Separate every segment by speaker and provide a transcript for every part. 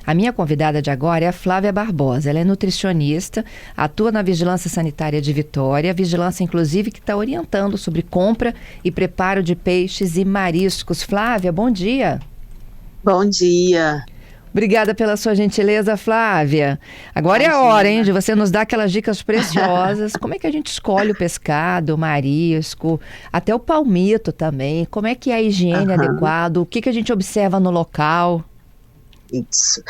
Speaker 1: A minha convidada de agora é a Flávia Barbosa. Ela é nutricionista, atua na Vigilância Sanitária de Vitória, vigilância inclusive que está orientando sobre compra e preparo de peixes e mariscos. Flávia, bom dia.
Speaker 2: Bom dia.
Speaker 1: Obrigada pela sua gentileza, Flávia. Agora é a hora, hein, de você nos dar aquelas dicas preciosas. Como é que a gente escolhe o pescado, o marisco, até o palmito também? Como é que é a higiene adequada? O que a gente observa no local?
Speaker 2: Isso.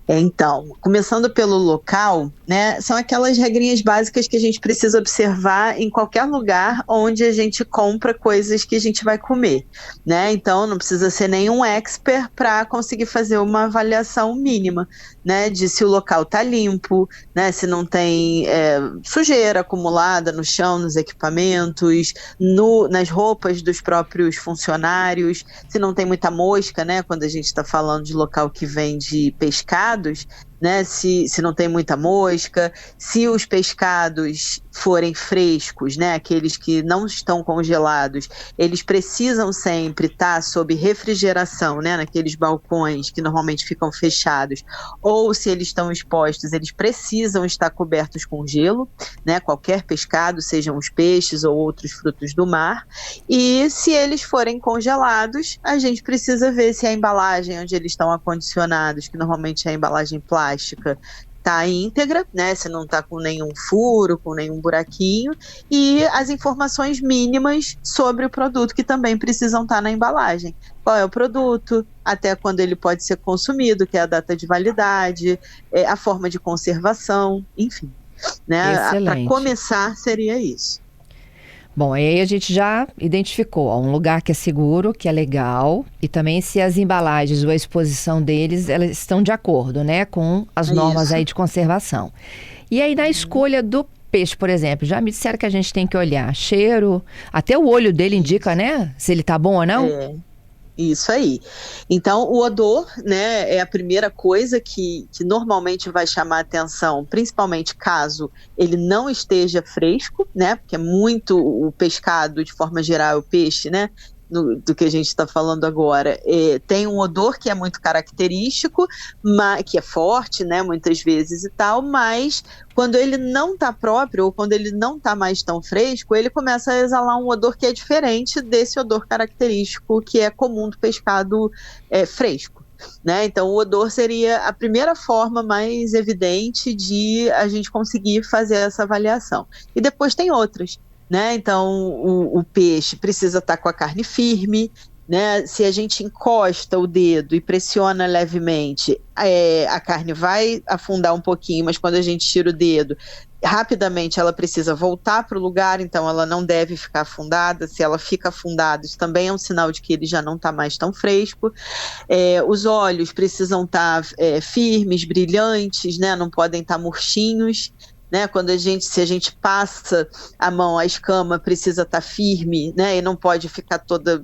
Speaker 2: Então, começando pelo local, né, são aquelas regrinhas básicas que a gente precisa observar em qualquer lugar onde a gente compra coisas que a gente vai comer, né? Então, não precisa ser nenhum expert para conseguir fazer uma avaliação mínima, né, de se o local está limpo, né, se não tem sujeira acumulada no chão, nos equipamentos, nas roupas dos próprios funcionários, se não tem muita mosca, né, quando a gente está falando de local que vende pescado, né, se não tem muita mosca, se os pescados forem frescos, né, aqueles que não estão congelados, eles precisam sempre estar sob refrigeração, né, naqueles balcões que normalmente ficam fechados, ou se eles estão expostos, eles precisam estar cobertos com gelo, né, qualquer pescado, sejam os peixes ou outros frutos do mar, e se eles forem congelados, a gente precisa ver se a embalagem onde eles estão acondicionados, que normalmente é a embalagem plástica, está íntegra, né? Se não está com nenhum furo, com nenhum buraquinho, e as informações mínimas sobre o produto que também precisam estar na embalagem. Qual é o produto, até quando ele pode ser consumido, que é a data de validade, a forma de conservação, enfim. Né? Para começar, seria isso.
Speaker 1: Bom, aí a gente já identificou um lugar que é seguro, que é legal, e também se as embalagens ou a exposição deles, elas estão de acordo, né, com as normas aí de conservação. E aí na escolha do peixe, por exemplo, já me disseram que a gente tem que olhar cheiro, até o olho dele indica, né, se ele tá bom ou não?
Speaker 2: Isso aí. Então, o odor, né, é a primeira coisa que normalmente vai chamar a atenção, principalmente caso ele não esteja fresco, né, porque é muito o pescado, de forma geral, o peixe, né, do que a gente está falando agora, tem um odor que é muito característico, que é forte, né, muitas vezes e tal, mas quando ele não está próprio ou quando ele não está mais tão fresco, ele começa a exalar um odor que é diferente desse odor característico que é comum do pescado fresco. Né? Então, o odor seria a primeira forma mais evidente de a gente conseguir fazer essa avaliação. E depois tem outras. Né? Então, o peixe precisa estar com a carne firme, né? Se a gente encosta o dedo e pressiona levemente, a carne vai afundar um pouquinho, mas quando a gente tira o dedo, rapidamente ela precisa voltar para o lugar, então ela não deve ficar afundada. Se ela fica afundada, isso também é um sinal de que ele já não está mais tão fresco. Os olhos precisam estar firmes, brilhantes, né? Não podem estar murchinhos. Né, se a gente passa a mão, a escama precisa estar firme, né, e não pode ficar toda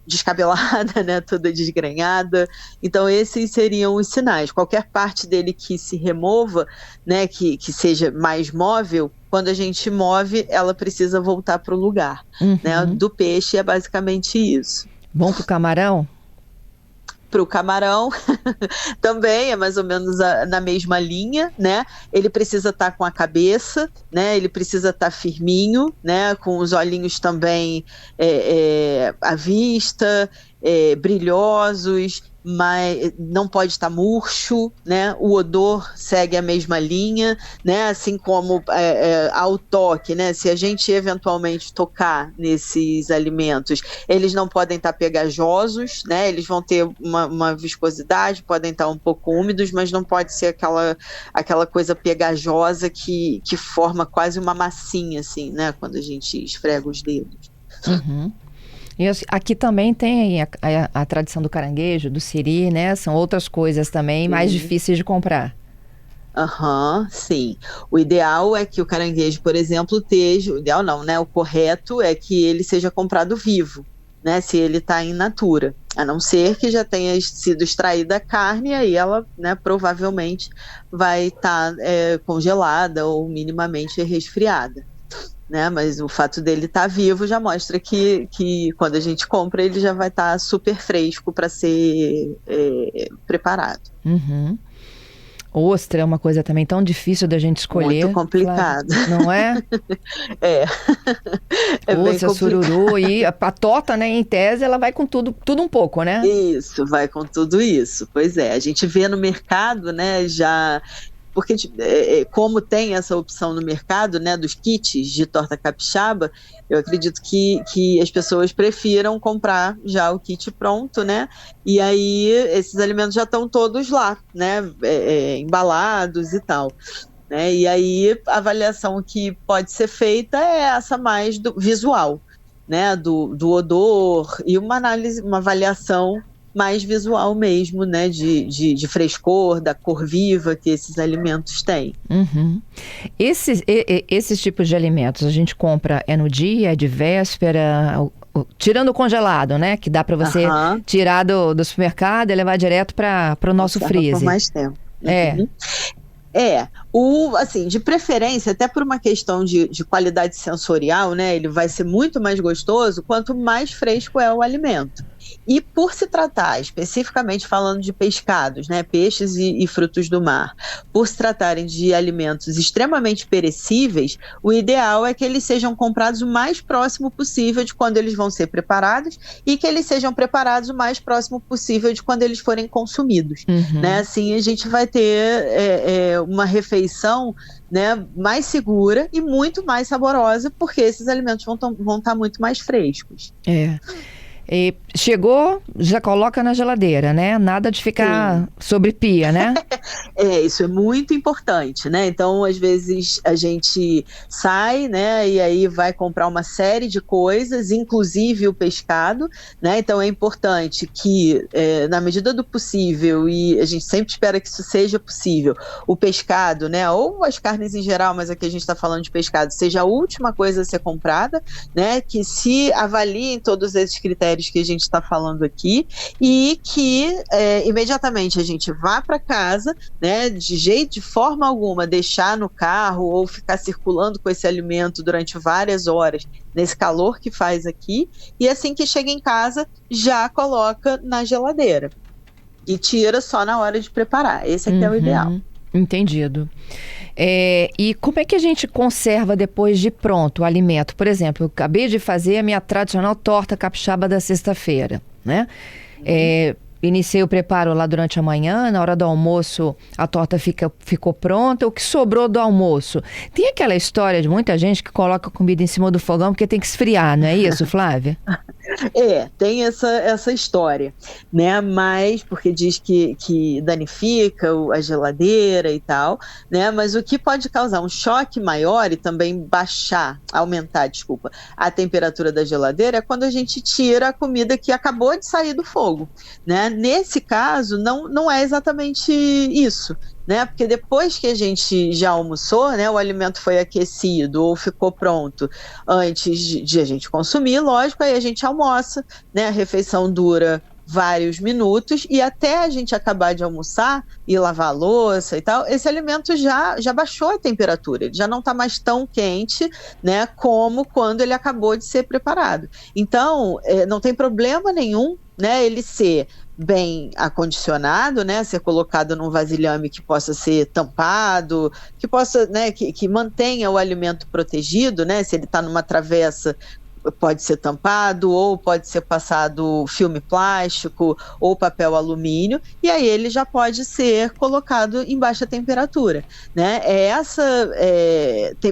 Speaker 2: descabelada, né, toda desgrenhada. Então esses seriam os sinais. Qualquer parte dele que se remova, né, que seja mais móvel, quando a gente move, ela precisa voltar para o lugar. Né, do peixe é basicamente isso.
Speaker 1: Bom para o camarão?
Speaker 2: Para o camarão também é mais ou menos na mesma linha, né? Ele precisa estar com a cabeça, né? Ele precisa estar firminho, né? Com os olhinhos também à vista, brilhosos, mas não pode estar murcho, né? O odor segue a mesma linha, né? Assim como ao toque, né? Se a gente eventualmente tocar nesses alimentos, eles não podem estar pegajosos, né? Eles vão ter uma viscosidade, podem estar um pouco úmidos, mas não pode ser aquela coisa pegajosa que forma quase uma massinha, assim, né? Quando a gente esfrega os dedos.
Speaker 1: E aqui também tem a tradição do caranguejo, do siri, né? São outras coisas também mais difíceis de comprar.
Speaker 2: Sim. O ideal é que o caranguejo, por exemplo, esteja... O ideal não, né? O correto é que ele seja comprado vivo, né? Se ele está in natura. A não ser que já tenha sido extraída a carne, aí ela, né, provavelmente vai estar congelada ou minimamente resfriada. né? Mas o fato dele estar vivo já mostra que quando a gente compra, ele já vai estar super fresco para ser preparado.
Speaker 1: Uhum. Ostra é uma coisa também tão difícil da gente escolher.
Speaker 2: Muito complicado.
Speaker 1: Não é?
Speaker 2: É. É bem
Speaker 1: Ostra,
Speaker 2: complicado.
Speaker 1: sururu e a patota, né, em tese, ela vai com tudo um pouco, né?
Speaker 2: Isso, vai com tudo isso. Pois é, a gente vê no mercado, né, já... Porque como tem essa opção no mercado, né, dos kits de torta capixaba, eu acredito que as pessoas prefiram comprar já o kit pronto, né, e aí esses alimentos já estão todos lá, né, embalados e tal, né, e aí a avaliação que pode ser feita é essa mais visual, né, do odor e uma análise, uma avaliação mais visual mesmo, né, de frescor, da cor viva que esses alimentos têm.
Speaker 1: Uhum. Esses tipos de alimentos a gente compra no dia, é de véspera, tirando o congelado, né, que dá para você tirar do supermercado e levar direto para o nosso freezer.
Speaker 2: Por mais tempo.
Speaker 1: É.
Speaker 2: Assim, de preferência, até por uma questão de qualidade sensorial, né, ele vai ser muito mais gostoso quanto mais fresco é o alimento. E por se tratar, especificamente falando de pescados, né, peixes e frutos do mar, por se tratarem de alimentos extremamente perecíveis, o ideal é que eles sejam comprados o mais próximo possível de quando eles vão ser preparados e que eles sejam preparados o mais próximo possível de quando eles forem consumidos.
Speaker 1: Uhum.
Speaker 2: Né? Assim a gente vai ter uma refeição, né, mais segura e muito mais saborosa, porque esses alimentos vão estar muito mais frescos.
Speaker 1: E chegou, já coloca na geladeira, né? Nada de ficar sobre pia, né?
Speaker 2: Isso é muito importante, né? Então, às vezes, a gente sai, né? E aí vai comprar uma série de coisas, inclusive o pescado, né? Então, é importante que, na medida do possível, e a gente sempre espera que isso seja possível, o pescado, né? Ou as carnes em geral, mas aqui a gente está falando de pescado, seja a última coisa a ser comprada, né? Que se avaliem todos esses critérios que a gente está falando aqui e que imediatamente a gente vá para casa, né, de forma alguma deixar no carro ou ficar circulando com esse alimento durante várias horas nesse calor que faz aqui, e assim que chega em casa já coloca na geladeira e tira só na hora de preparar. Esse aqui é o ideal.
Speaker 1: Entendido. E como é que a gente conserva depois de pronto o alimento? Por exemplo, eu acabei de fazer a minha tradicional torta capixaba da sexta-feira, né? Iniciei o preparo lá durante a manhã, na hora do almoço a torta ficou pronta. O que sobrou do almoço? Tem aquela história de muita gente que coloca a comida em cima do fogão porque tem que esfriar, não é isso, Flávia?
Speaker 2: Tem essa história, né? Mas porque diz que danifica a geladeira e tal, né? Mas o que pode causar um choque maior e também aumentar a temperatura da geladeira é quando a gente tira a comida que acabou de sair do fogo, né? Nesse caso, não é exatamente isso, né? Porque depois que a gente já almoçou, né, o alimento foi aquecido ou ficou pronto antes de a gente consumir, lógico, aí a gente almoça, né? A refeição dura vários minutos e até a gente acabar de almoçar e lavar a louça e tal, esse alimento já baixou a temperatura, ele já não está mais tão quente, né, como quando ele acabou de ser preparado. Então, não tem problema nenhum, né, ele ser bem acondicionado, né, ser colocado num vasilhame que possa ser tampado, que possa, né, que mantenha o alimento protegido, né, se ele está numa travessa, pode ser tampado ou pode ser passado filme plástico ou papel alumínio, e aí ele já pode ser colocado em baixa temperatura, né? Essa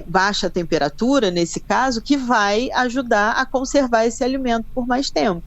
Speaker 2: baixa temperatura, nesse caso, que vai ajudar a conservar esse alimento por mais tempo,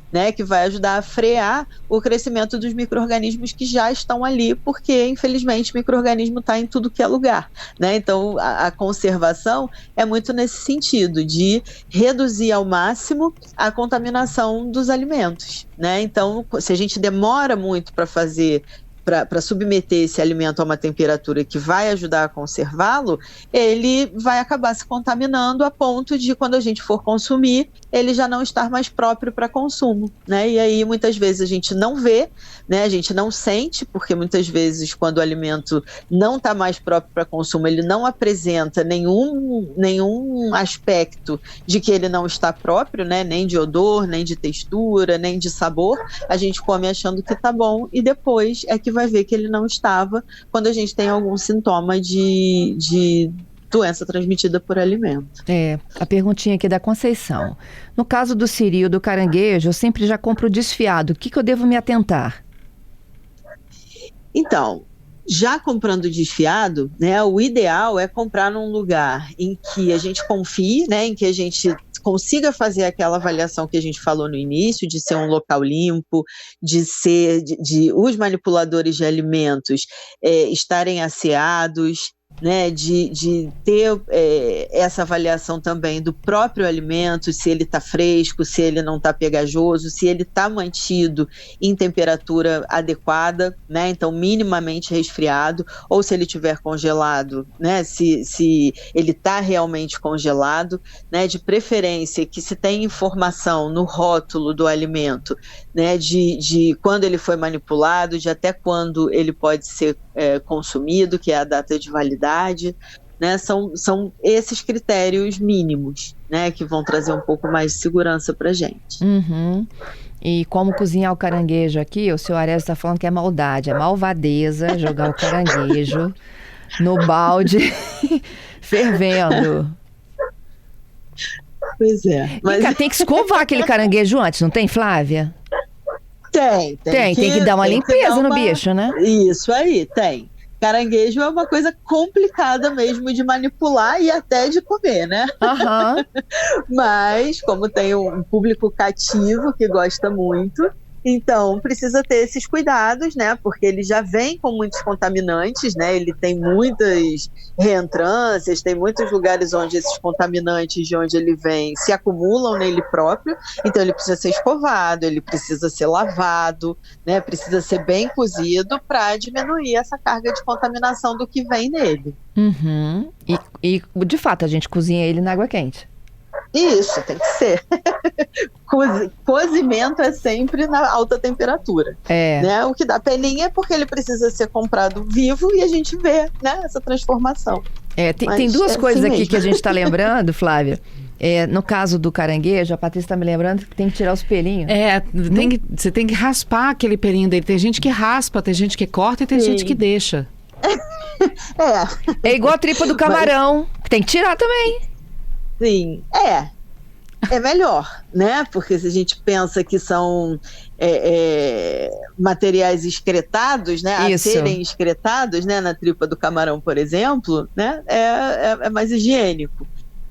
Speaker 2: né, que vai ajudar a frear o crescimento dos micro-organismos que já estão ali, porque, infelizmente, o micro-organismo está em tudo que é lugar, né? Então, a conservação é muito nesse sentido, de reduzir ao máximo a contaminação dos alimentos, né? Então, se a gente demora muito para fazer para submeter esse alimento a uma temperatura que vai ajudar a conservá-lo, ele vai acabar se contaminando a ponto de, quando a gente for consumir, ele já não estar mais próprio para consumo, né? E aí, muitas vezes, a gente não vê, né? A gente não sente, porque muitas vezes, quando o alimento não está mais próprio para consumo, ele não apresenta nenhum aspecto de que ele não está próprio, né? Nem de odor, nem de textura, nem de sabor. A gente come achando que tá bom e depois é que vai ver que ele não estava, quando a gente tem algum sintoma de doença transmitida por alimento.
Speaker 1: A perguntinha aqui da Conceição. No caso do siri ou do caranguejo, eu sempre já compro desfiado. O que eu devo me atentar?
Speaker 2: Então, já comprando desfiado, né, o ideal é comprar num lugar em que a gente confie, né, em que a gente consiga fazer aquela avaliação que a gente falou no início, de ser um local limpo, de os manipuladores de alimentos estarem asseados, né, de ter essa avaliação também do próprio alimento, se ele está fresco, se ele não está pegajoso, se ele está mantido em temperatura adequada, né, então minimamente resfriado, ou se ele estiver congelado, né, se ele está realmente congelado, né, de preferência que se tem informação no rótulo do alimento, né, de quando ele foi manipulado, de até quando ele pode ser consumido, que é a data de validade, né? São esses critérios mínimos, né, que vão trazer um pouco mais de segurança para a gente.
Speaker 1: Uhum. E como cozinhar o caranguejo aqui, o senhor Arésio está falando que é maldade, é malvadeza jogar o caranguejo no balde fervendo.
Speaker 2: Pois é. Mas...
Speaker 1: tem que escovar aquele caranguejo antes, não tem, Flávia? Tem que dar uma limpeza no bicho, né?
Speaker 2: Isso aí, tem. Caranguejo é uma coisa complicada mesmo de manipular e até de comer, né?
Speaker 1: Uhum.
Speaker 2: Mas, como tem um público cativo que gosta muito, então precisa ter esses cuidados, né? Porque ele já vem com muitos contaminantes, né? Ele tem muitas reentrâncias, tem muitos lugares onde esses contaminantes de onde ele vem se acumulam nele próprio, então ele precisa ser escovado, ele precisa ser lavado, né? Precisa ser bem cozido para diminuir essa carga de contaminação do que vem nele.
Speaker 1: Uhum. E de fato a gente cozinha ele na água quente.
Speaker 2: Isso, tem que ser. Cozimento é sempre na alta temperatura. Né? O que dá peninha é porque ele precisa ser comprado vivo e a gente vê, né, essa transformação.
Speaker 1: Tem duas coisas assim aqui mesmo que a gente está lembrando, Flávia. No caso do caranguejo, a Patrícia está me lembrando que tem que tirar os pelinhos.
Speaker 3: Você tem que raspar aquele pelinho dele. Tem gente que raspa, tem gente que corta e tem gente que deixa.
Speaker 1: É igual a tripa do camarão, que tem que tirar também.
Speaker 2: Sim, é melhor, né? Porque se a gente pensa que são materiais excretados, né? A serem excretados, né? Na tripa do camarão, por exemplo, né? É mais higiênico,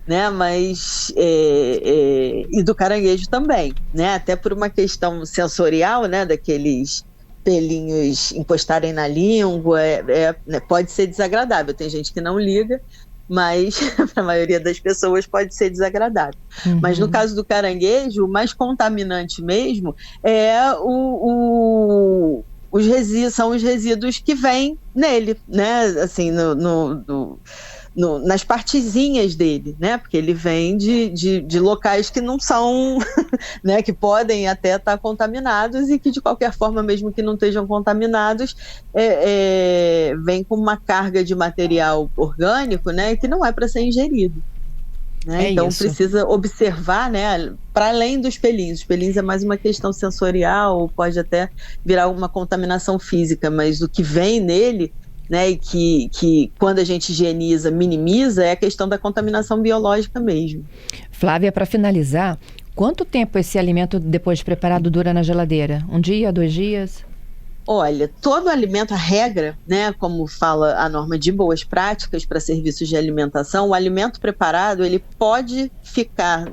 Speaker 2: né? Mas e do caranguejo também, né? Até por uma questão sensorial, né? Daqueles pelinhos encostarem na língua, né? Pode ser desagradável. Tem gente que não liga, mas para a maioria das pessoas pode ser desagradável. Uhum. Mas no caso do caranguejo, o mais contaminante mesmo são os resíduos que vêm nele, né? Assim, nas partezinhas dele, né? Porque ele vem de locais que não são, né? Que podem até estar contaminados e que de qualquer forma, mesmo que não estejam contaminados, vem com uma carga de material orgânico, né? Que não é para ser ingerido. Né? Então precisa observar, né? Para além dos pelinhos. Os pelinhos é mais uma questão sensorial, pode até virar uma contaminação física, mas o que vem nele, né, e que quando a gente higieniza, minimiza, é a questão da contaminação biológica mesmo.
Speaker 1: Flávia, para finalizar, quanto tempo esse alimento, depois de preparado, dura na geladeira? 1 dia, 2 dias?
Speaker 2: Olha, todo alimento, a regra, né, como fala a norma de boas práticas para serviços de alimentação, o alimento preparado ele pode ficar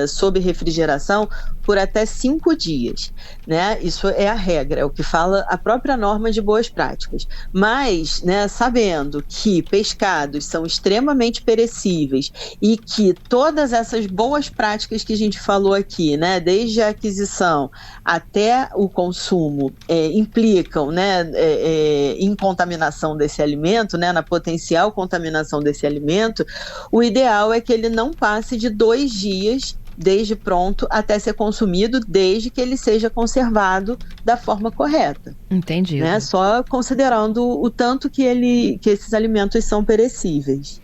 Speaker 2: sob refrigeração por até 5 dias, né? Isso é a regra, é o que fala a própria norma de boas práticas. Mas, né, sabendo que pescados são extremamente perecíveis e que todas essas boas práticas que a gente falou aqui, né, desde a aquisição até o consumo, implicam, né, em contaminação desse alimento, né, na potencial contaminação desse alimento, o ideal é que ele não passe de 2 dias desde pronto até ser consumido, desde que ele seja conservado da forma correta.
Speaker 1: Entendido.
Speaker 2: Né? Só considerando o tanto que esses alimentos são perecíveis.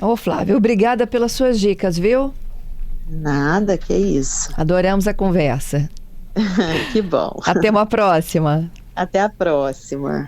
Speaker 1: Ô, Flávia, obrigada pelas suas dicas, viu?
Speaker 2: Nada, que isso.
Speaker 1: Adoramos a conversa.
Speaker 2: Que bom.
Speaker 1: Até uma próxima.
Speaker 2: Até a próxima.